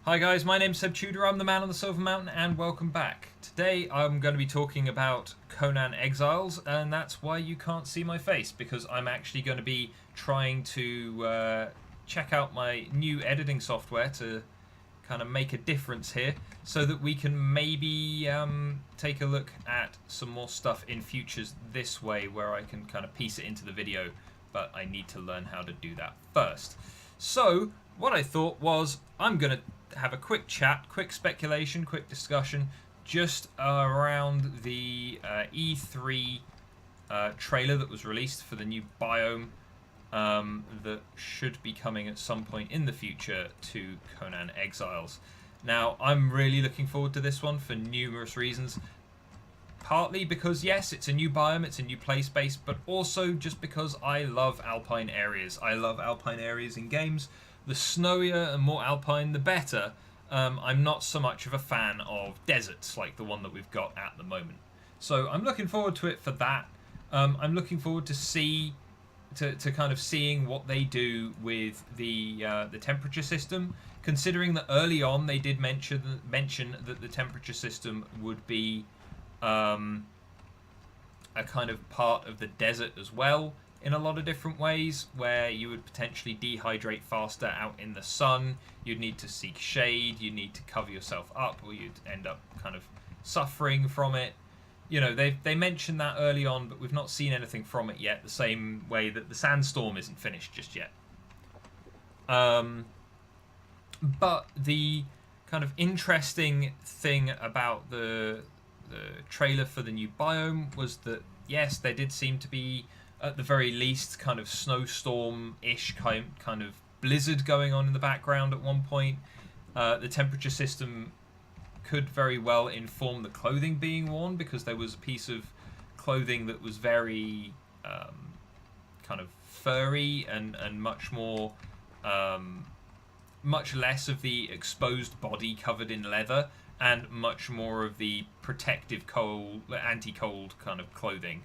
Hi guys, my name's Seb Tudor, I'm the man on the Silver Mountain, and welcome back. Today I'm going to be talking about Conan Exiles, and that's why you can't see my face, because I'm actually going to be trying to check out my new editing software to kind of make a difference here, so that we can maybe take a look at some more stuff in futures this way, where I can kind of piece it into the video, but I need to learn how to do that first. So, what I thought was, I'm going to have a quick chat, quick speculation, quick discussion just around the E3 trailer that was released for the new biome that should be coming at some point in the future to Conan Exiles. Now, I'm really looking forward to this one for numerous reasons. Partly because, yes, it's a new biome, it's a new play space, but also just because I love alpine areas. I love alpine areas in games. The snowier and more alpine, the better. I'm not so much of a fan of deserts like the one that we've got at the moment. So I'm looking forward to it for that. I'm looking forward to kind of seeing what they do with the temperature system. Considering that early on they did mention that the temperature system would be a kind of part of the desert as well, in a lot of different ways, where you would potentially dehydrate faster out in the sun. You'd need to seek shade, you'd need to cover yourself up, or you'd end up kind of suffering from it. You know, they mentioned that early on, but we've not seen anything from it yet, the same way that the sandstorm isn't finished just yet. But the kind of interesting thing about the trailer for the new biome was that, yes, there did seem to be, at the very least, kind of snowstorm-ish kind of blizzard going on in the background at one point. The temperature system could very well inform the clothing being worn, because there was a piece of clothing that was very kind of furry and much more, much less of the exposed body covered in leather, and much more of the protective anti-cold kind of clothing.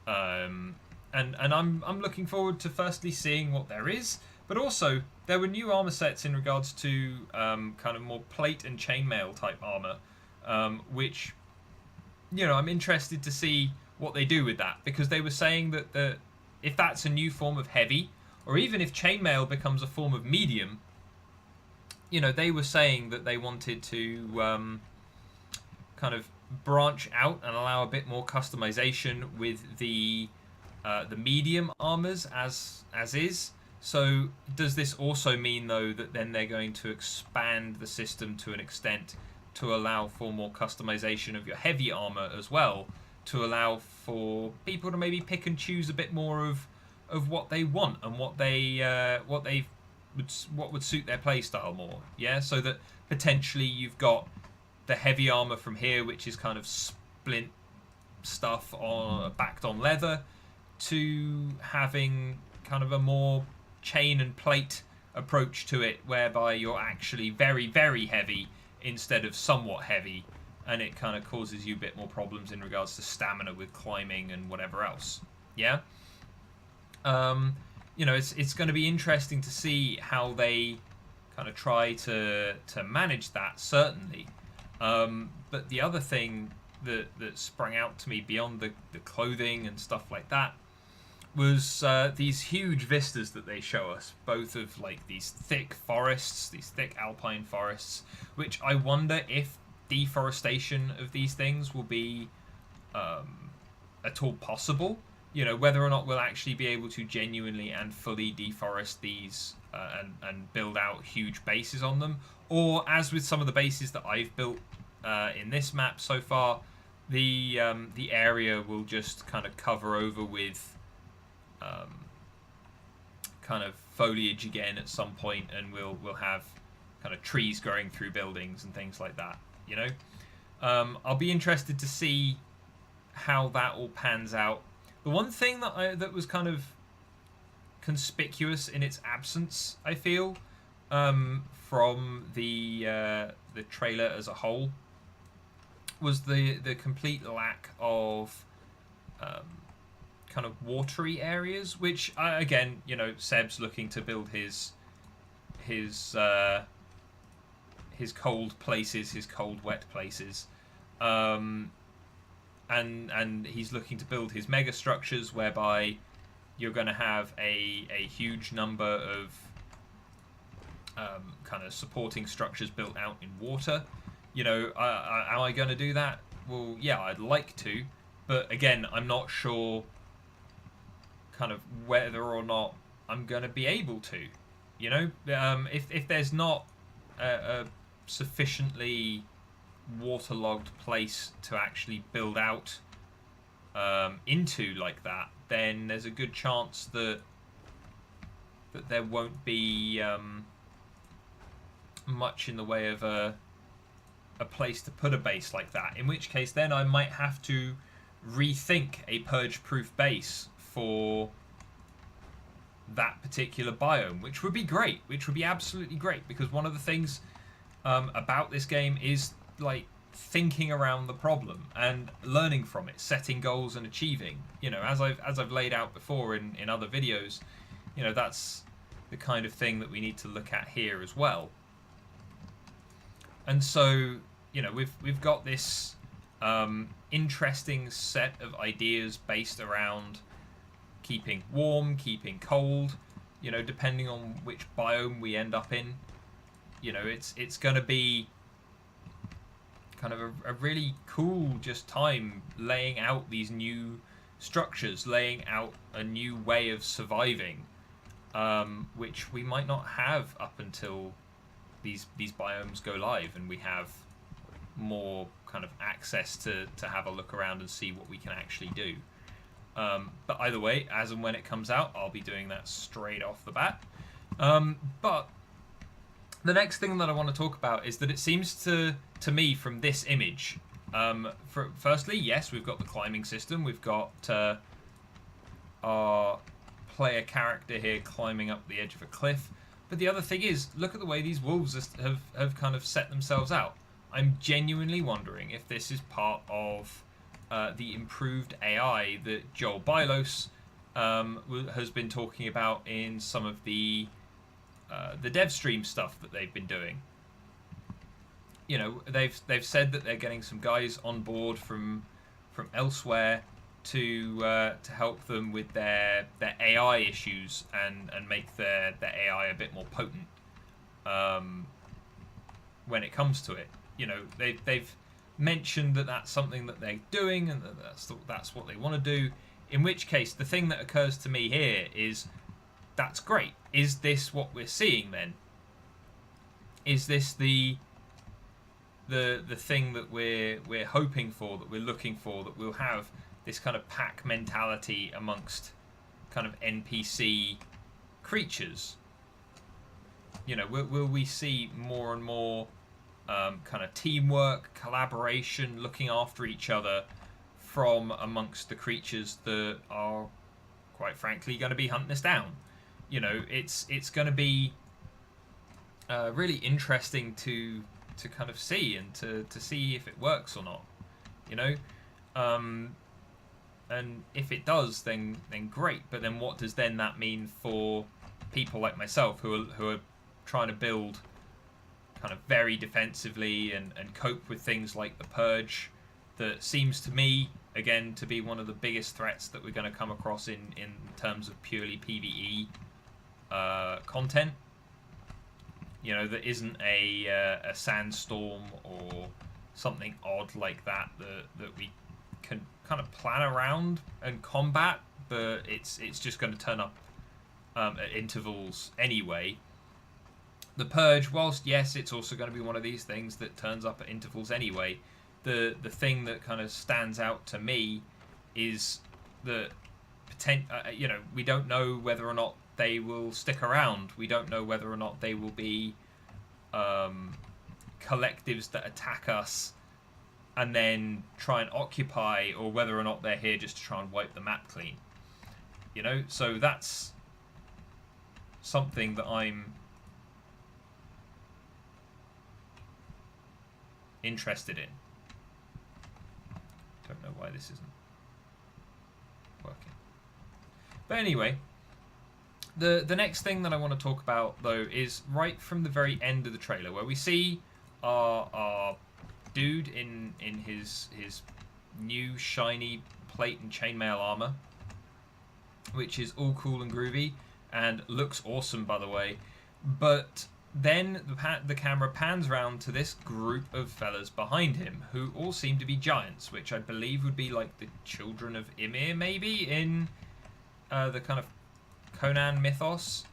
And I'm looking forward to firstly seeing what there is, but also there were new armor sets in regards to kind of more plate and chainmail type armor, which, you know, I'm interested to see what they do with that, because they were saying that if that's a new form of heavy, or even if chainmail becomes a form of medium, you know, they were saying that they wanted to kind of branch out and allow a bit more customization with the medium armors as is. So does this also mean, though, that then they're going to expand the system to an extent to allow for more customization of your heavy armor as well, to allow for people to maybe pick and choose a bit more of what they want and what would suit their playstyle more? Yeah, so that potentially you've got the heavy armor from here, which is kind of splint stuff backed on leather, to having kind of a more chain and plate approach to it, whereby you're actually very, very heavy instead of somewhat heavy, and it kind of causes you a bit more problems in regards to stamina with climbing and whatever else. Yeah. You know, it's going to be interesting to see how they kind of try to manage that, certainly. But the other thing that sprang out to me beyond the clothing and stuff like that was these huge vistas that they show us, both of like these thick forests, these thick alpine forests, which I wonder if deforestation of these things will be at all possible. You know, whether or not we'll actually be able to genuinely and fully deforest these and build out huge bases on them, or as with some of the bases that I've built in this map so far, the area will just kind of cover over with kind of foliage again at some point, and we'll have kind of trees growing through buildings and things like that. You know, I'll be interested to see how that all pans out. The one thing that was kind of conspicuous in its absence, I feel, from the trailer as a whole, was the complete lack of kind of watery areas, which again, you know, Seb's looking to build his his cold places, his cold wet places, and he's looking to build his mega structures whereby you're going to have a huge number of kind of supporting structures built out in water. You know, am I going to do that? Well, yeah, I'd like to, but again, I'm not sure kind of whether or not I'm going to be able to. You know, if there's not a sufficiently waterlogged place to actually build out into like that, then there's a good chance that there won't be much in the way of a place to put a base like that. In which case, then I might have to rethink a purge-proof base for that particular biome, which would be great, which would be absolutely great, because one of the things about this game is like thinking around the problem and learning from it, setting goals and achieving. You know, as I've laid out before in other videos, you know, that's the kind of thing that we need to look at here as well. And so, you know, we've got this interesting set of ideas based around keeping warm, keeping cold, you know, depending on which biome we end up in. You know, it's going to be kind of a really cool just time laying out these new structures, laying out a new way of surviving, which we might not have up until these biomes go live and we have more kind of access to have a look around and see what we can actually do. But either way, as and when it comes out, I'll be doing that straight off the bat. But the next thing that I want to talk about is that it seems to me from this image, firstly, yes, we've got the climbing system. We've got our player character here climbing up the edge of a cliff. But the other thing is, look at the way these wolves have kind of set themselves out. I'm genuinely wondering if this is part of the improved AI that Joel Bylos has been talking about in some of the dev stream stuff that they've been doing. You know, they've said that they're getting some guys on board from elsewhere to help them with their AI issues and make their AI a bit more potent when it comes to it. You know, they've mentioned that that's something that they're doing and that's what they want to do. In which case, the thing that occurs to me here is, that's great. Is this what we're seeing then? Is this the thing that we're hoping for, that we're looking for, that we'll have this kind of pack mentality amongst kind of NPC creatures? You know, will we see more and more kind of teamwork, collaboration, looking after each other from amongst the creatures that are, quite frankly, going to be hunting us down? You know, it's going to be really interesting to kind of see and to see if it works or not. You know, and if it does, then great. But then what does then that mean for people like myself who are trying to build kind of very defensively and cope with things like the purge, that seems to me again to be one of the biggest threats that we're going to come across in terms of purely PvE content. You know, that isn't a sandstorm or something odd like that we can kind of plan around and combat, but it's just going to turn up at intervals anyway. The purge, whilst yes, it's also going to be one of these things that turns up at intervals anyway, the thing that kind of stands out to me is that you know, we don't know whether or not they will stick around. We don't know whether or not they will be collectives that attack us and then try and occupy, or whether or not they're here just to try and wipe the map clean. You know, so that's something that I'm interested in. Don't know why this isn't working. But anyway, the next thing that I want to talk about though is right from the very end of the trailer, where we see our dude in his new shiny plate and chainmail armor, which is all cool and groovy and looks awesome, by the way. But then the camera pans round to this group of fellas behind him, who all seem to be giants, which I believe would be like the children of Ymir, maybe, in the kind of Conan mythos,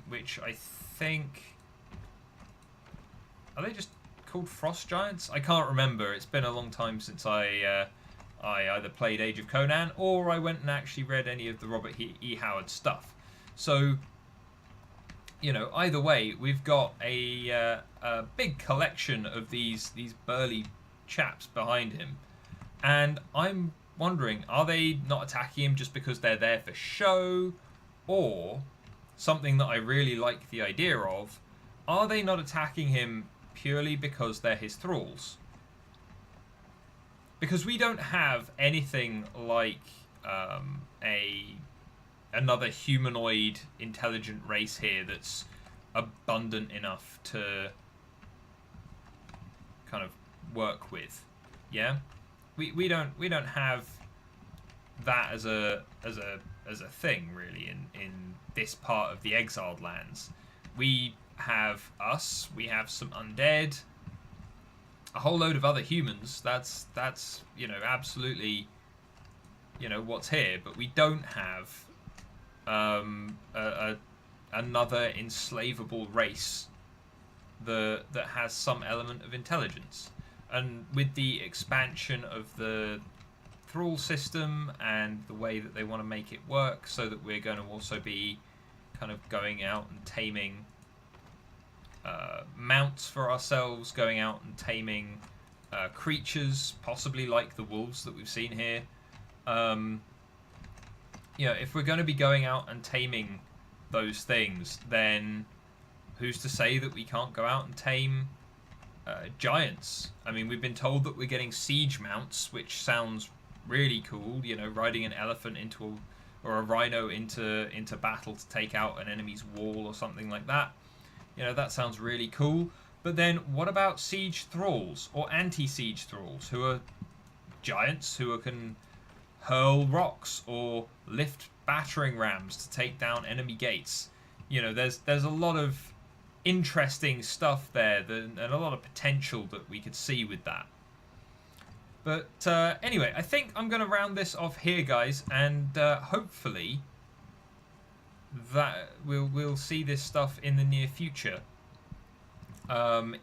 which I think... Are they just called frost giants? I can't remember. It's been a long time since I either played Age of Conan or I went and actually read any of the Robert E. Howard stuff. So, you know, either way, we've got a big collection of these burly chaps behind him, and I'm wondering, are they not attacking him just because they're there for show, or something that I really like the idea of, are they not attacking him purely because they're his thralls? Because we don't have anything like another humanoid intelligent race here that's abundant enough to kind of work with. Yeah, we don't have that as a thing really in this part of the exiled lands. We have us, we have some undead, a whole load of other humans. That's you know, absolutely, you know, what's here, but we don't have another enslavable race that has some element of intelligence. And with the expansion of the thrall system and the way that they want to make it work, so that we're going to also be kind of going out and taming mounts for ourselves, going out and taming creatures, possibly like the wolves that we've seen here. You know, if we're going to be going out and taming those things, then who's to say that we can't go out and tame giants? I mean, we've been told that we're getting siege mounts, which sounds really cool. You know, riding an elephant or a rhino into battle to take out an enemy's wall or something like that. You know, that sounds really cool. But then what about siege thralls or anti-siege thralls, who are giants who can hurl rocks or lift battering rams to take down enemy gates? You know, there's a lot of interesting stuff there and a lot of potential that we could see with that. But anyway, I think I'm going to round this off here, guys, and hopefully that we'll see this stuff in the near future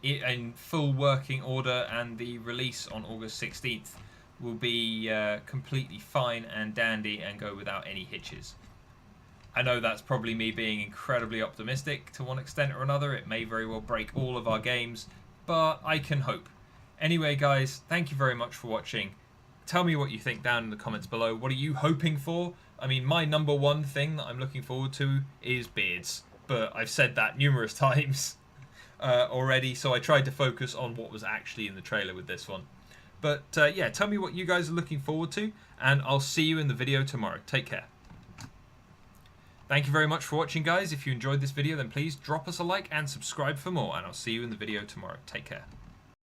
in full working order, and the release on August 16th will be completely fine and dandy and go without any hitches. I know that's probably me being incredibly optimistic to one extent or another. It may very well break all of our games, but I can hope. Anyway, guys, thank you very much for watching. Tell me what you think down in the comments below. What are you hoping for? I mean, my number one thing that I'm looking forward to is beards, but I've said that numerous times already, so I tried to focus on what was actually in the trailer with this one. But yeah, tell me what you guys are looking forward to, and I'll see you in the video tomorrow. Take care. Thank you very much for watching, guys. If you enjoyed this video, then please drop us a like and subscribe for more, and I'll see you in the video tomorrow. Take care.